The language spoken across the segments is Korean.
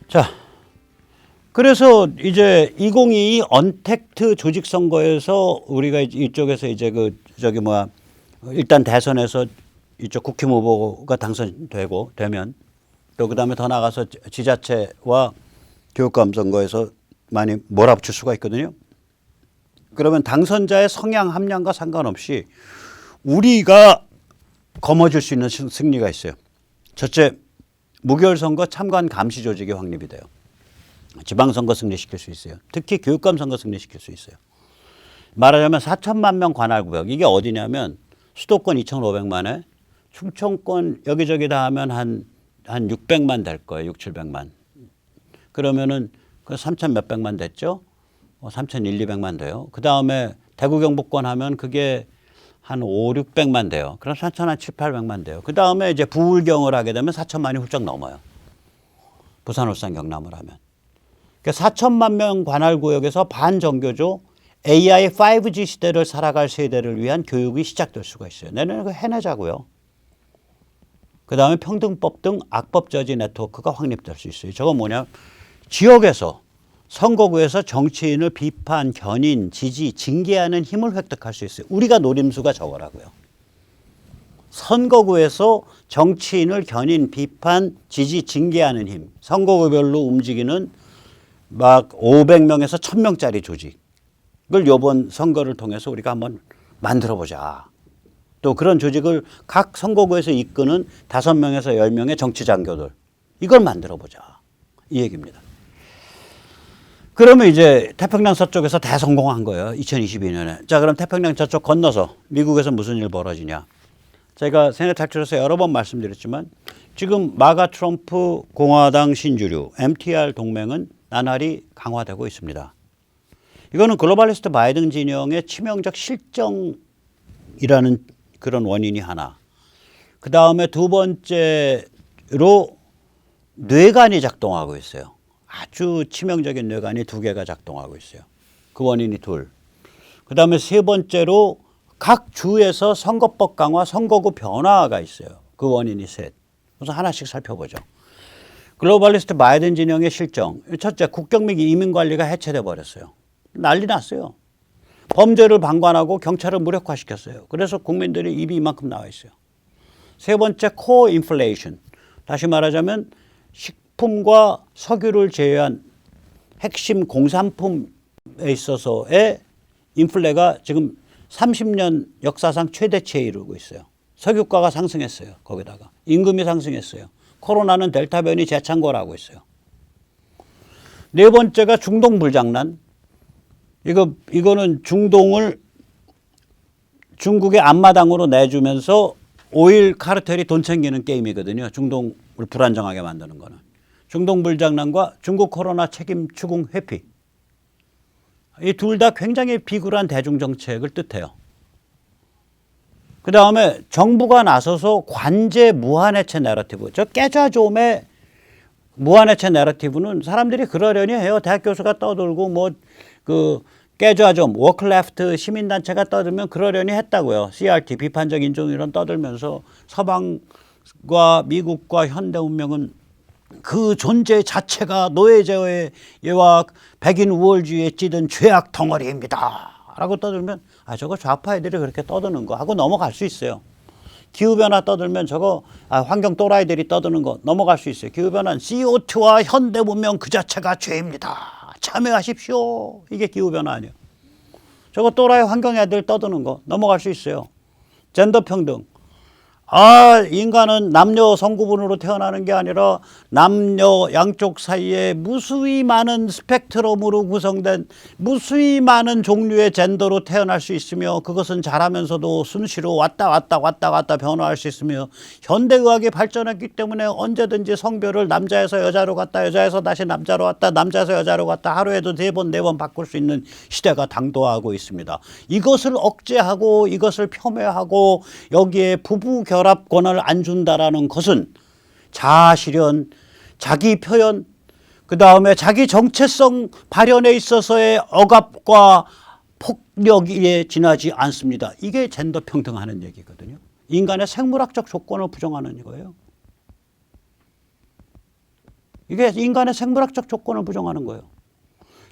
자, 그래서 이제 2022 언택트 조직 선거에서 우리가 이쪽에서 이제 일단 대선에서 이쪽 국힘 후보가 되면 또 그다음에 더 나가서 지자체와 교육감 선거에서 많이 몰아붙일 수가 있거든요. 그러면 당선자의 성향 함량과 상관없이 우리가 거머쥘 수 있는 승리가 있어요. 첫째, 무결선거 참관 감시 조직이 확립이 돼요. 지방선거 승리시킬 수 있어요. 특히 교육감 선거 승리시킬 수 있어요. 말하자면 4천만 명 관할구역. 이게 어디냐면 수도권 2,500만에 충청권 여기저기 다 하면 한 600만 될 거예요. 6, 700만. 그러면은 그 3천 몇백만 됐죠. 3,100~200만 돼요. 그 다음에 대구 경북권 하면 그게 한 5, 600만 돼요. 그럼 4천 한 7, 800만 돼요. 그 다음에 이제 부울경을 하게 되면 4천만이 훌쩍 넘어요. 부산, 울산, 경남을 하면. 그러니까 4천만 명 관할구역에서 반정교조 AI 5G 시대를 살아갈 세대를 위한 교육이 시작될 수가 있어요. 내년에 그거 해내자고요. 그 다음에 평등법 등 악법 저지 네트워크가 확립될 수 있어요. 저건 뭐냐. 지역에서 선거구에서 정치인을 비판, 견인, 지지, 징계하는 힘을 획득할 수 있어요. 우리가 노림수가 저거라고요. 선거구에서 정치인을 견인, 비판, 지지, 징계하는 힘. 선거구별로 움직이는 막 500명에서 1000명짜리 조직을 이번 선거를 통해서 우리가 한번 만들어보자. 또 그런 조직을 각 선거구에서 이끄는 5명에서 10명의 정치장교들. 이걸 만들어보자. 이 얘기입니다. 그러면 이제 태평양 서쪽에서 대성공한 거예요. 2022년에. 자, 그럼 태평양 저쪽 건너서 미국에서 무슨 일 벌어지냐. 제가 세뇌 탈출에서 여러 번 말씀드렸지만 지금 마가 트럼프 공화당 신주류 MTR 동맹은 나날이 강화되고 있습니다. 이거는 글로벌리스트 바이든 진영의 치명적 실정이라는 그런 원인이 하나. 그 다음에 두 번째로 뇌관이 작동하고 있어요. 아주 치명적인 뇌관이 2개가 작동하고 있어요. 그 원인이 둘. 그 다음에 세 번째로 각 주에서 선거법 강화, 선거구 변화가 있어요. 그 원인이 셋. 그래서 하나씩 살펴보죠. 글로벌리스트 바이든 진영의 실정. 첫째, 국경 및 이민 관리가 해체돼 버렸어요. 난리 났어요. 범죄를 방관하고 경찰을 무력화시켰어요. 그래서 국민들이 입이 이만큼 나와 있어요. 세 번째, 코어 인플레이션. 다시 말하자면 식품과 석유를 제외한 핵심 공산품에 있어서의 인플레가 지금 30년 역사상 최대치에 이르고 있어요. 석유가가 상승했어요. 거기다가 임금이 상승했어요. 코로나는 델타 변이 재창궐하고 있어요. 네 번째가 중동 불장난. 이거는 중동을 중국의 앞마당으로 내주면서 오일 카르텔이 돈 챙기는 게임이거든요. 중동을 불안정하게 만드는 거는. 중동 불장난과 중국 코로나 책임 추궁 회피. 이 둘 다 굉장히 비굴한 대중정책을 뜻해요. 그 다음에 정부가 나서서 관제 무한해체 내러티브. 저 깨자좀의 무한해체 내러티브는 사람들이 그러려니 해요. 대학 교수가 떠들고 깨자좀 워크레프트 시민단체가 떠들면 그러려니 했다고요. CRT 비판적 인종이론 떠들면서 서방과 미국과 현대 문명은 그 존재 자체가 노예제와 백인 우월주의에 찌든 죄악 덩어리입니다. 라고 떠들면 저거 좌파 애들이 그렇게 떠드는 거 하고 넘어갈 수 있어요. 기후변화 떠들면 저거 환경 또라이들이 떠드는 거 넘어갈 수 있어요. 기후변화는 CO2와 현대 문명 그 자체가 죄입니다. 참여하십시오. 이게 기후변화 아니에요. 저거 또라이 환경 애들 떠드는 거 넘어갈 수 있어요. 젠더 평등. 인간은 남녀 성구분으로 태어나는 게 아니라 남녀 양쪽 사이에 무수히 많은 스펙트럼으로 구성된 무수히 많은 종류의 젠더로 태어날 수 있으며 그것은 자라면서도 순시로 왔다 갔다 변화할 수 있으며 현대의학이 발전했기 때문에 언제든지 성별을 남자에서 여자로 갔다 여자에서 다시 남자로 왔다 남자에서 여자로 갔다 하루에도 3번 4번 바꿀 수 있는 시대가 당도하고 있습니다. 이것을 억제하고 이것을 폄훼하고 여기에 부부 결합권을 안 준다라는 것은 자아실현, 자기 표현, 그 다음에 자기 정체성 발현에 있어서의 억압과 폭력에 지나지 않습니다. 이게 젠더 평등하는 얘기거든요. 인간의 생물학적 조건을 부정하는 거예요. 이게 인간의 생물학적 조건을 부정하는 거예요.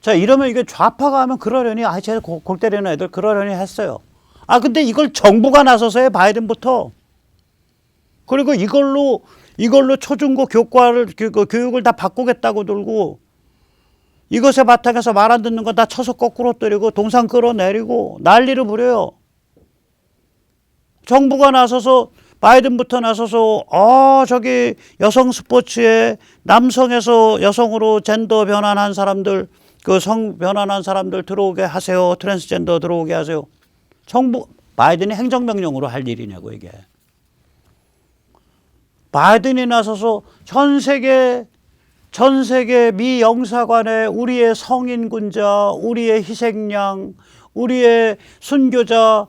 자, 이러면 이게 좌파가 하면 그러려니, 쟤 골 때리는 애들 그러려니 했어요. 근데 이걸 정부가 나서서 해, 바이든부터. 그리고 이걸로 초중고 교육을 다 바꾸겠다고 들고, 이것에 바탕에서 말 안 듣는 거 다 쳐서 거꾸로 때리고, 동상 끌어내리고, 난리를 부려요. 정부가 나서서, 바이든부터 나서서, 저기 여성 스포츠에 남성에서 여성으로 젠더 변환한 사람들, 그 성 변환한 사람들 들어오게 하세요. 트랜스젠더 들어오게 하세요. 바이든이 행정명령으로 할 일이냐고, 이게. 바이든이 나서서 전 세계 미 영사관에 우리의 성인군자, 우리의 희생양, 우리의 순교자,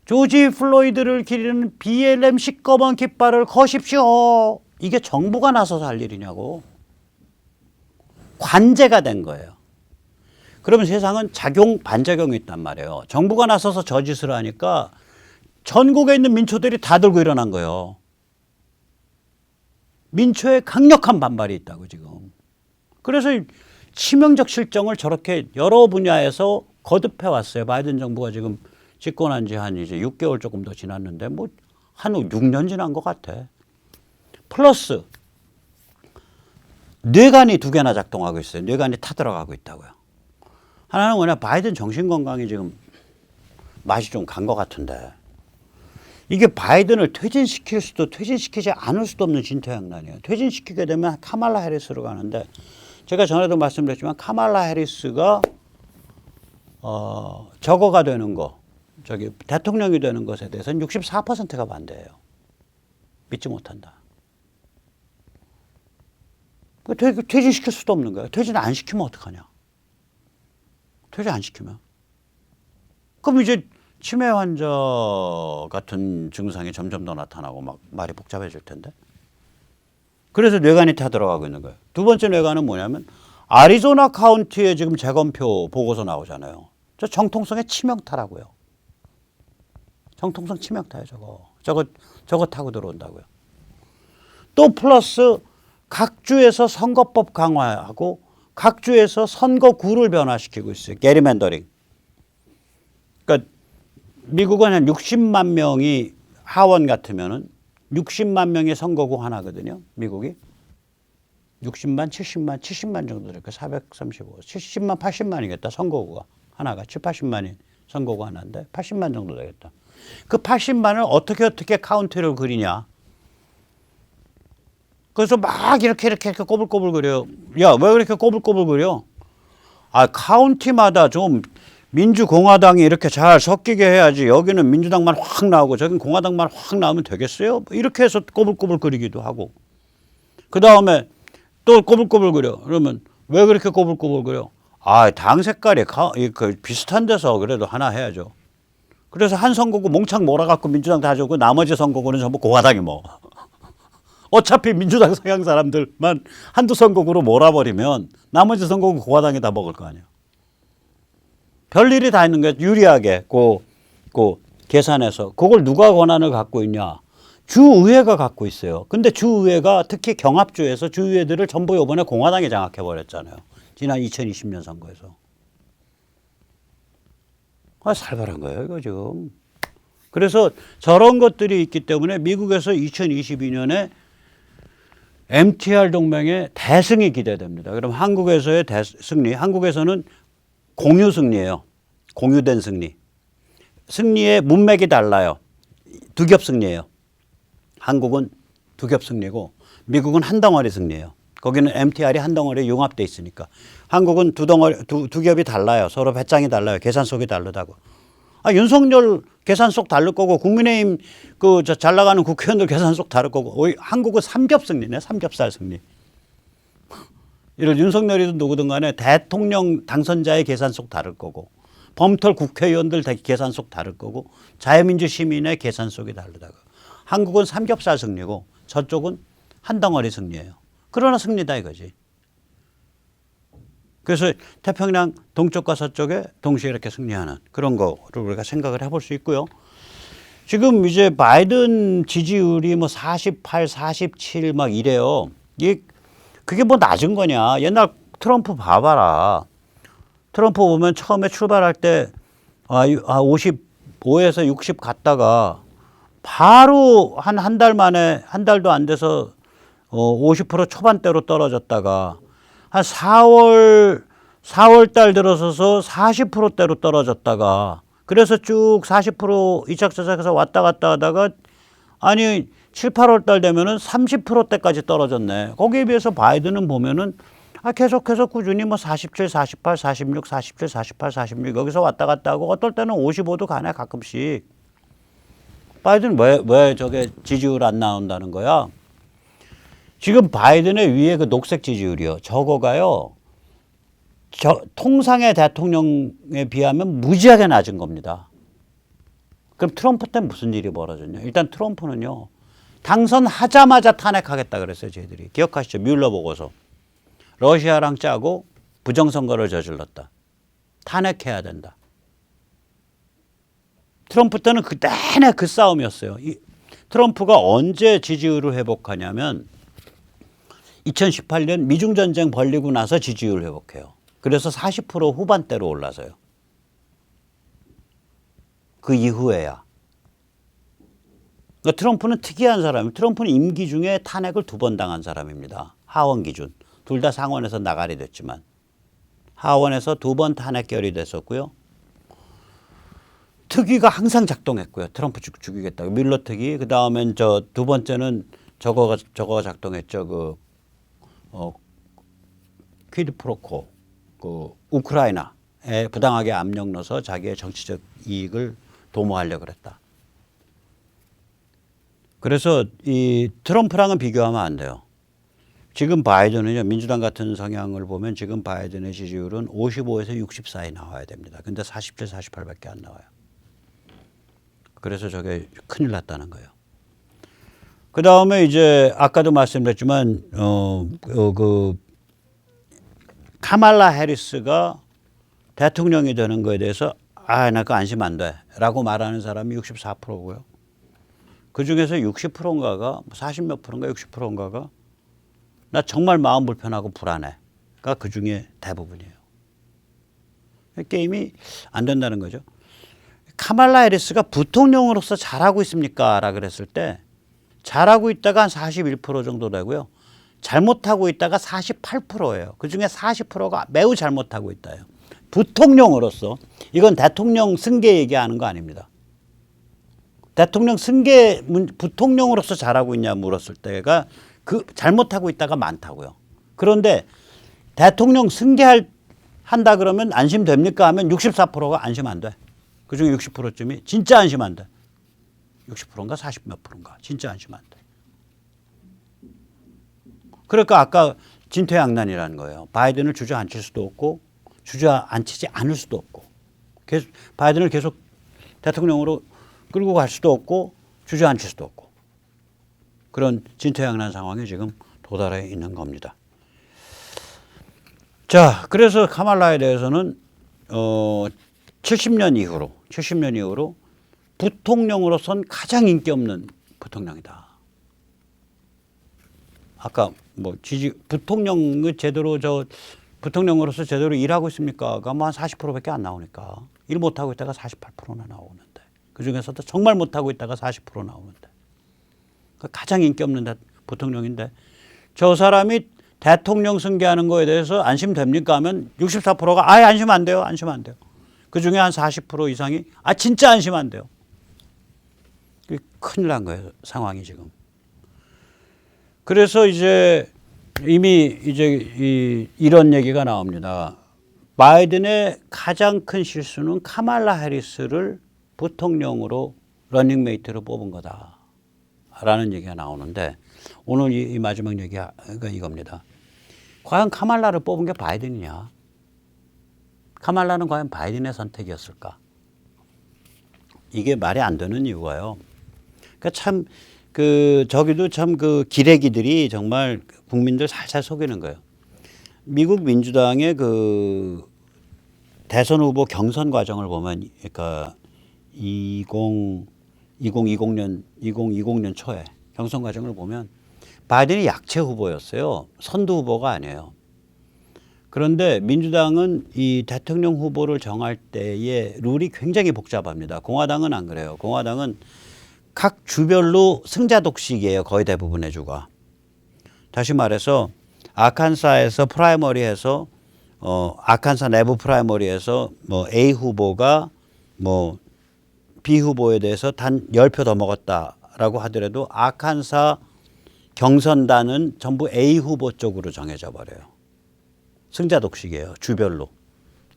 조지 플로이드를 기리는 BLM 시꺼먼 깃발을 거십시오. 이게 정부가 나서서 할 일이냐고. 관제가 된 거예요. 그러면 세상은 반작용이 있단 말이에요. 정부가 나서서 저짓을 하니까 전국에 있는 민초들이 다 들고 일어난 거예요. 민초에 강력한 반발이 있다고 지금. 그래서 치명적 실정을 저렇게 여러 분야에서 거듭해 왔어요. 바이든 정부가 지금 집권한 지 한 이제 6개월 조금 더 지났는데 뭐 한 6년 지난 것 같아. 플러스 뇌관이 2개나 작동하고 있어요. 뇌관이 타들어가고 있다고요. 하나는 뭐냐, 바이든 정신건강이 지금 맛이 좀 간 것 같은데, 이게 바이든을 퇴진시킬 수도 퇴진시키지 않을 수도 없는 진퇴양난이에요. 퇴진시키게 되면 카말라 해리스로 가는데, 제가 전에도 말씀드렸지만 카말라 해리스가 저거가 되는 거, 저기 대통령이 되는 것에 대해서는 64%가 반대해요. 믿지 못한다. 퇴진시킬 수도 없는 거예요. 퇴진 안 시키면 어떡하냐. 퇴진 안 시키면. 그럼 이제 치매 환자 같은 증상이 점점 더 나타나고 막 말이 복잡해질 텐데. 그래서 뇌관이 타 들어가고 있는 거예요. 두 번째 뇌관은 뭐냐면 아리조나 카운티에 지금 재검표 보고서 나오잖아요. 저 정통성의 치명타라고요. 정통성 치명타예요, 저거 타고 들어온다고요. 또 플러스 각 주에서 선거법 강화하고 각 주에서 선거구를 변화시키고 있어요. 게리맨더링. 그러니까 미국은 한 60만 명이 하원 같으면은 60만 명의 선거구 하나거든요. 미국이. 60만, 70만 정도 될까? 435, 70만, 80만이겠다. 선거구가 하나가 7, 80만이 선거구 하나인데 80만 정도 되겠다. 그 80만을 어떻게 카운트를 그리냐. 그래서 막 이렇게 꼬불꼬불 그려요. 야, 왜 그렇게 꼬불꼬불 그려? 카운티마다 좀 민주공화당이 이렇게 잘 섞이게 해야지. 여기는 민주당만 확 나오고 저긴 공화당만 확 나오면 되겠어요? 이렇게 해서 꼬불꼬불 그리기도 하고. 그 다음에 또 꼬불꼬불 그려. 그러면 왜 그렇게 꼬불꼬불 그려? 당 색깔이 비슷한 데서 그래도 하나 해야죠. 그래서 한 선거구 몽창 몰아갖고 민주당 다 주고 나머지 선거구는 전부 공화당이 먹어. 어차피 민주당 성향 사람들만 한두 선거구로 몰아버리면 나머지 선거구 공화당이 다 먹을 거 아니야. 별일이 다 있는 거야. 유리하게 계산해서. 그걸 누가 권한을 갖고 있냐. 주의회가 갖고 있어요. 근데 주의회가 특히 경합주에서 주의회들을 전부 이번에 공화당이 장악해버렸잖아요. 지난 2020년 선거에서. 살벌한 거예요, 이거 지금. 그래서 저런 것들이 있기 때문에 미국에서 2022년에 MTR 동맹의 대승이 기대됩니다. 그럼 한국에서의 승리, 한국에서는 공유 승리예요. 공유된 승리. 승리의 문맥이 달라요. 두 겹 승리예요. 한국은 두 겹 승리고 미국은 한 덩어리 승리예요. 거기는 MTR이 한 덩어리에 융합돼 있으니까. 한국은 두 겹이 달라요. 서로 배짱이 달라요. 계산 속이 다르다고. 윤석열 계산 속 다를 거고 국민의힘 잘 나가는 국회의원들 계산 속 다를 거고 한국은 삼겹 승리네. 삼겹살 승리. 이런 윤석열이든 누구든 간에 대통령 당선자의 계산 속 다를 거고 범털 국회의원들 계산 속 다를 거고 자유민주 시민의 계산 속이 다르다고. 한국은 삼겹살 승리고 저쪽은 한 덩어리 승리예요. 그러나 승리다 이거지. 그래서 태평양 동쪽과 서쪽에 동시에 이렇게 승리하는 그런 거를 우리가 생각을 해볼 수 있고요. 지금 이제 바이든 지지율이 48, 47 막 이래요. 그게 뭐 낮은 거냐. 옛날 트럼프 봐봐라. 트럼프 보면 처음에 출발할 때 55에서 60 갔다가 바로 한 달 만에, 한 달도 안 돼서 50% 초반대로 떨어졌다가 한 4월 달 들어서서 40%대로 떨어졌다가 그래서 쭉 40% 이착저착해서 왔다 갔다 하다가 아니 7, 8월 달 되면은 30%대까지 떨어졌네. 거기에 비해서 바이든은 보면은 계속해서 꾸준히 뭐 47, 48, 46, 47, 48, 46 여기서 왔다 갔다 하고 어떨 때는 55도 가네 가끔씩. 바이든 왜 저게 지지율 안 나온다는 거야? 지금 바이든의 위에 그 녹색 지지율이요. 저거가요. 통상의 대통령에 비하면 무지하게 낮은 겁니다. 그럼 트럼프 때는 무슨 일이 벌어졌냐? 일단 트럼프는요. 당선하자마자 탄핵하겠다 그랬어요. 저희들이. 기억하시죠? 뮬러 보고서. 러시아랑 짜고 부정선거를 저질렀다. 탄핵해야 된다. 트럼프 때는 내내 그 싸움이었어요. 트럼프가 언제 지지율을 회복하냐면 2018년 미중전쟁 벌리고 나서 지지율 회복해요. 그래서 40% 후반대로 올라서요. 그 이후에야. 그러니까 트럼프는 특이한 사람이에요. 트럼프는 임기 중에 탄핵을 2번 당한 사람입니다. 하원 기준. 둘 다 상원에서 나가리 됐지만. 하원에서 2번 탄핵 결의됐었고요. 특위가 항상 작동했고요. 트럼프 죽이겠다고. 뮬러 특위. 그 다음엔 두 번째는 저거 작동했죠. 퀴드 프로코. 우크라이나에 부당하게 압력 넣어서 자기의 정치적 이익을 도모하려고 그랬다. 그래서 이 트럼프랑은 비교하면 안 돼요. 지금 바이든은요, 민주당 같은 성향을 보면 지금 바이든의 지지율은 55에서 60 사이 나와야 됩니다. 근데 47, 48밖에 안 나와요. 그래서 저게 큰일 났다는 거예요. 그 다음에 이제 아까도 말씀드렸지만, 카말라 해리스가 대통령이 되는 거에 대해서 나 그거 안심 안 돼 라고 말하는 사람이 64%고요. 그 중에서 60%인가가 40몇 %인가 60%인가가 나 정말 마음 불편하고 불안해가 그 중에 대부분이에요. 게임이 안 된다는 거죠. 카말라 해리스가 부통령으로서 잘하고 있습니까? 라고 그랬을 때 잘하고 있다가 한 41% 정도 되고요. 잘못하고 있다가 48%예요. 그 중에 40%가 매우 잘못하고 있다요. 부통령으로서. 이건 대통령 승계 얘기하는 거 아닙니다. 대통령 승계 부통령으로서 잘하고 있냐 물었을 때가 잘못하고 있다가 많다고요. 그런데 대통령 한다 그러면 안심됩니까 하면 64%가 안심 안 돼. 그중에 60%쯤이 진짜 안심 안 돼. 60%인가 40몇 %인가 진짜 안심 안 돼. 그러니까 아까 진퇴양난이라는 거예요. 바이든을 주저앉힐 수도 없고 주저앉히지 않을 수도 없고 바이든을 계속 대통령으로 끌고 갈 수도 없고 주저앉힐 수도 없고 그런 진퇴양난 상황에 지금 도달해 있는 겁니다. 자, 그래서 카말라에 대해서는 70년 이후로 부통령으로선 가장 인기 없는 부통령이다. 아까 부통령을 부통령으로서 제대로 일하고 있습니까가 뭐 한 40%밖에 안 나오니까 일 못하고 있다가 48%나 나오는데 그 중에서도 정말 못하고 있다가 40% 나오는데 가장 인기 없는 부통령인데 저 사람이 대통령 승계하는 거에 대해서 안심됩니까 하면 64%가 안심 안 돼요. 안심 안 돼요. 그 중에 한 40% 이상이 진짜 안심 안 돼요. 큰일 난 거예요. 상황이 지금. 그래서 이제 이미 이런 얘기가 나옵니다. 바이든의 가장 큰 실수는 카말라 해리스를 부통령으로 러닝메이트로 뽑은 거다라는 얘기가 나오는데 오늘 이 마지막 얘기가 이겁니다. 과연 카말라를 뽑은 게 바이든이냐? 카말라는 과연 바이든의 선택이었을까? 이게 말이 안 되는 이유가요. 그러니까 저기도 참 기레기들이 정말 국민들 살살 속이는 거예요. 미국 민주당의 대선 후보 경선 과정을 보면, 그러니까 2020년 초에 경선 과정을 보면 바이든이 약체 후보였어요. 선두 후보가 아니에요. 그런데 민주당은 이 대통령 후보를 정할 때의 룰이 굉장히 복잡합니다. 공화당은 안 그래요. 공화당은 각 주별로 승자 독식이에요. 거의 대부분의 주가. 다시 말해서 아칸사에서 프라이머리에서 아칸사 내부 프라이머리에서 뭐 A 후보가 뭐 B 후보에 대해서 단 10표 더 먹었다라고 하더라도 아칸사 경선단은 전부 A 후보 쪽으로 정해져 버려요. 승자 독식이에요. 주별로.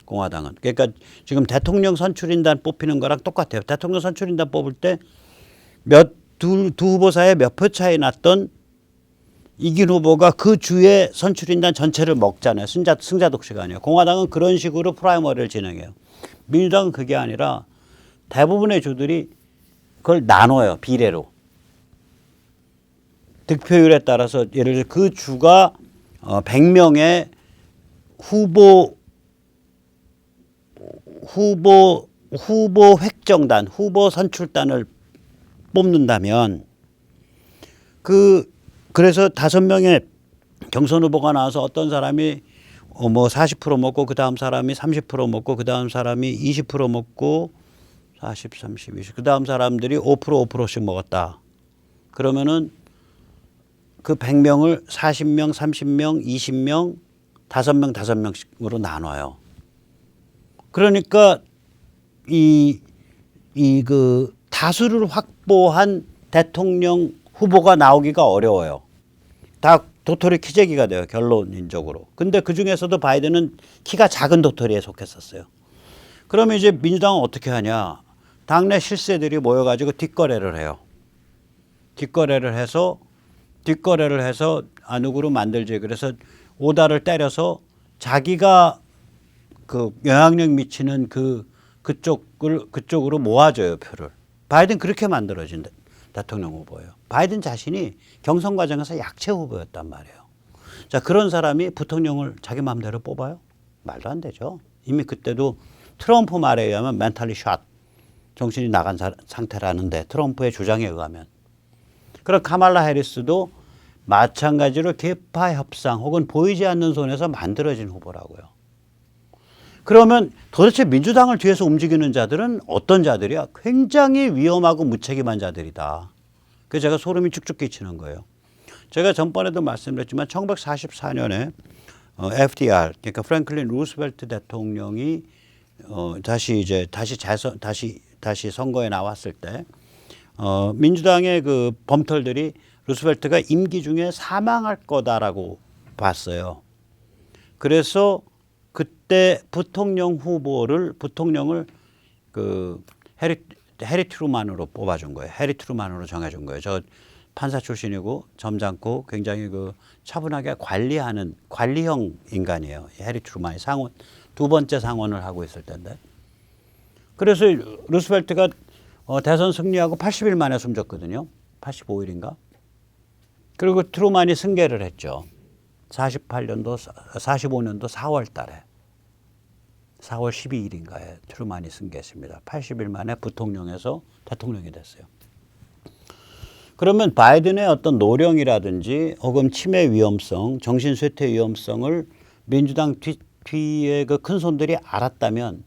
공화당은. 그러니까 지금 대통령 선출인단 뽑히는 거랑 똑같아요. 대통령 선출인단 뽑을 때 두 후보 사이에 몇 표 차이 났던 이긴 후보가 그 주의 선출인단 전체를 먹잖아요. 승자 독식 아니에요. 공화당은 그런 식으로 프라이머리를 진행해요. 민주당은 그게 아니라 대부분의 주들이 그걸 나눠요. 비례로. 득표율에 따라서 예를 들어 그 주가 100명의 후보 획정단, 후보 선출단을 뽑는다면 그래서 5명의 경선 후보가 나와서 어떤 사람이 뭐 40% 먹고 그 다음 사람이 30% 먹고 그 다음 사람이 20% 먹고 40, 30, 20. 그 다음 사람들이 5%, 5%씩 먹었다. 그러면은 그 100명을 40명, 30명, 20명, 5명, 5명씩으로 나눠요. 그러니까 그 다수를 확보한 대통령 후보가 나오기가 어려워요. 다 도토리 키재기가 돼요. 결론적으로. 근데 그 중에서도 바이든은 키가 작은 도토리에 속했었어요. 그러면 이제 민주당은 어떻게 하냐. 당내 실세들이 모여가지고 뒷거래를 해요. 뒷거래를 해서 안으로 만들지. 그래서 오다를 때려서 자기가 그 영향력 미치는 그쪽으로 모아줘요, 표를. 바이든 그렇게 만들어진 대통령 후보예요. 바이든 자신이 경선 과정에서 약체 후보였단 말이에요. 자, 그런 사람이 부통령을 자기 마음대로 뽑아요? 말도 안 되죠. 이미 그때도 트럼프 말에 의하면 멘탈리 샷, 정신이 나간 상태라는데 트럼프의 주장에 의하면. 그럼 카말라 해리스도 마찬가지로 계파 협상 혹은 보이지 않는 손에서 만들어진 후보라고요. 그러면 도대체 민주당을 뒤에서 움직이는 자들은 어떤 자들이야? 굉장히 위험하고 무책임한 자들이다. 그래서 제가 소름이 쭉쭉 끼치는 거예요. 제가 전번에도 말씀드렸지만 1944년에 FDR, 그러니까 프랭클린 루스벨트 대통령이 다시 선거에 나왔을 때 민주당의 그 범털들이 루스벨트가 임기 중에 사망할 거다라고 봤어요. 그래서 그때 부통령을 그 해리 트루만으로 뽑아준 거예요. 해리 트루만으로 정해준 거예요. 저 판사 출신이고 점잖고 굉장히 그 차분하게 관리하는 관리형 인간이에요. 해리 트루만이 두 번째 상원을 하고 있을 때인데. 그래서 루스벨트가 대선 승리하고 80일 만에 숨졌거든요. 85일인가? 그리고 트루만이 승계를 했죠. 45년도 4월 달에. 4월 12일인가에 트루만이 승계했습니다. 80일 만에 부통령에서 대통령이 됐어요. 그러면 바이든의 어떤 노령이라든지 혹은 치매 위험성, 정신쇠퇴 위험성을 민주당 뒤에 그 큰 손들이 알았다면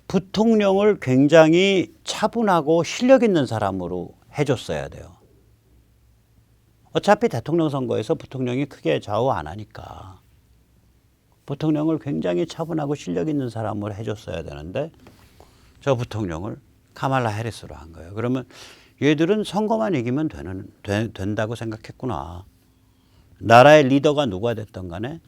부통령을 굉장히 차분하고 실력 있는 사람으로 해줬어야 돼요. 어차피 대통령 선거에서 부통령이 크게 좌우 안 하니까 부통령을 굉장히 차분하고 실력 있는 사람으로 해줬어야 되는데 저 부통령을 카말라 해리스로 한 거예요. 그러면 얘들은 선거만 이기면 된다고 생각했구나. 나라의 리더가 누가 됐든 간에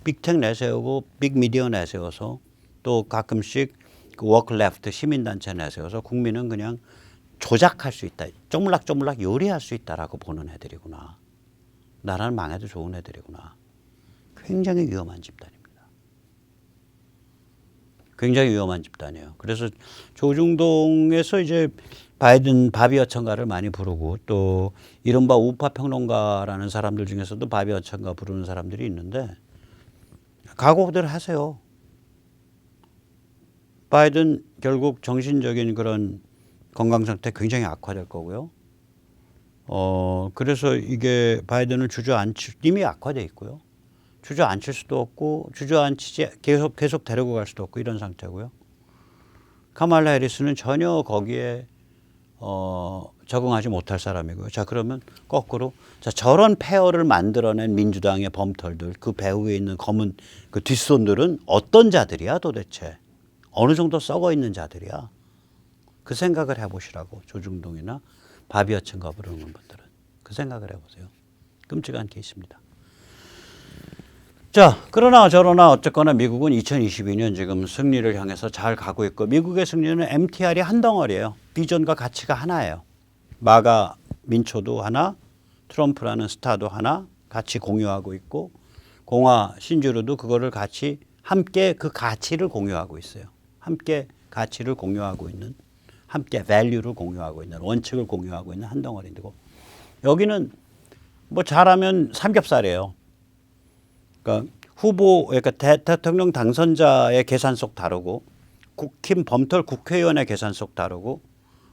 빅텍 내세우고 빅미디어 내세워서 또 가끔씩 그 워크 레프트 시민단체 내세워서 국민은 그냥 조작할 수 있다. 쪼물락쪼물락 요리할 수 있다라고 보는 애들이구나. 나라는 망해도 좋은 애들이구나. 굉장히 위험한 집단입니다. 굉장히 위험한 집단이에요. 그래서 조중동에서 이제 바이든 바비 어천가를 많이 부르고 또 이른바 우파 평론가라는 사람들 중에서도 바비 어천가 부르는 사람들이 있는데 각오들 하세요. 바이든 결국 정신적인 그런 건강 상태 굉장히 악화될 거고요. 그래서 이게 바이든을 주저앉힐 이미 악화돼 있고요. 주저앉힐 수도 없고 주저앉히지 계속 데리고 갈 수도 없고 이런 상태고요. 카말라 해리스는 전혀 거기에 적응하지 못할 사람이고요. 자, 그러면 거꾸로 자, 저런 페어를 만들어낸 민주당의 범털들, 그 배후에 있는 검은 그 뒷손들은 어떤 자들이야 도대체? 어느 정도 썩어 있는 자들이야? 그 생각을 해보시라고. 조중동이나 바비어친가 부르는 분들은 그 생각을 해보세요. 끔찍한 케이스입니다. 자, 그러나 저러나 어쨌거나 미국은 2022년 지금 승리를 향해서 잘 가고 있고, 미국의 승리는 MTR이 한 덩어리예요. 비전과 가치가 하나예요. 마가 민초도 하나, 트럼프라는 스타도 하나 같이 공유하고 있고, 공화 신주류도 그거를 같이 함께 그 가치를 공유하고 있어요. 함께 가치를 공유하고 있는, 함께 밸류를 공유하고 있는, 원칙을 공유하고 있는 한 덩어리고, 여기는 뭐 잘하면 삼겹살이에요. 그러니까 그러니까 대통령 당선자의 계산속 다르고, 국힘 범털 국회의원의 계산속 다르고,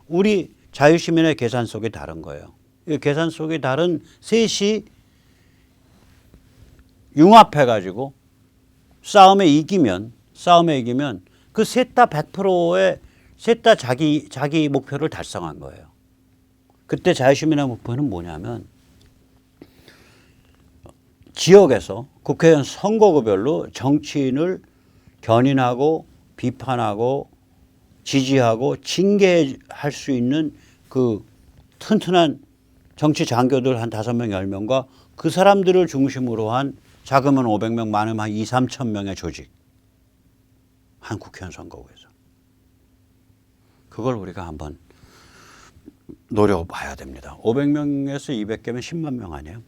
우리 자유시민의 계산속이 다른 거예요. 이 계산속이 다른 셋이 융합해가지고 싸움에 이기면 그 셋 다 100%의 셋 다 자기 목표를 달성한 거예요. 그때 자유시민의 목표는 뭐냐면, 지역에서 국회의원 선거구별로 정치인을 견인하고 비판하고 지지하고 징계할 수 있는 그 튼튼한 정치 장교들 한 5명, 10명과 그 사람들을 중심으로 한 작으면 500명, 많으면 한 2, 3천 명의 조직. 한 국회의원 선거구에서. 그걸 우리가 한번 노려봐야 됩니다. 500명에서 200개면 10만 명 아니에요?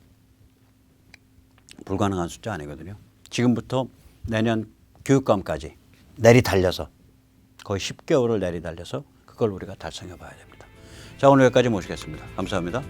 불가능한 숫자 아니거든요. 지금부터 내년 교육감까지 내리달려서 거의 10개월을 내리달려서 그걸 우리가 달성해 봐야 됩니다. 자, 오늘 여기까지 모시겠습니다. 감사합니다.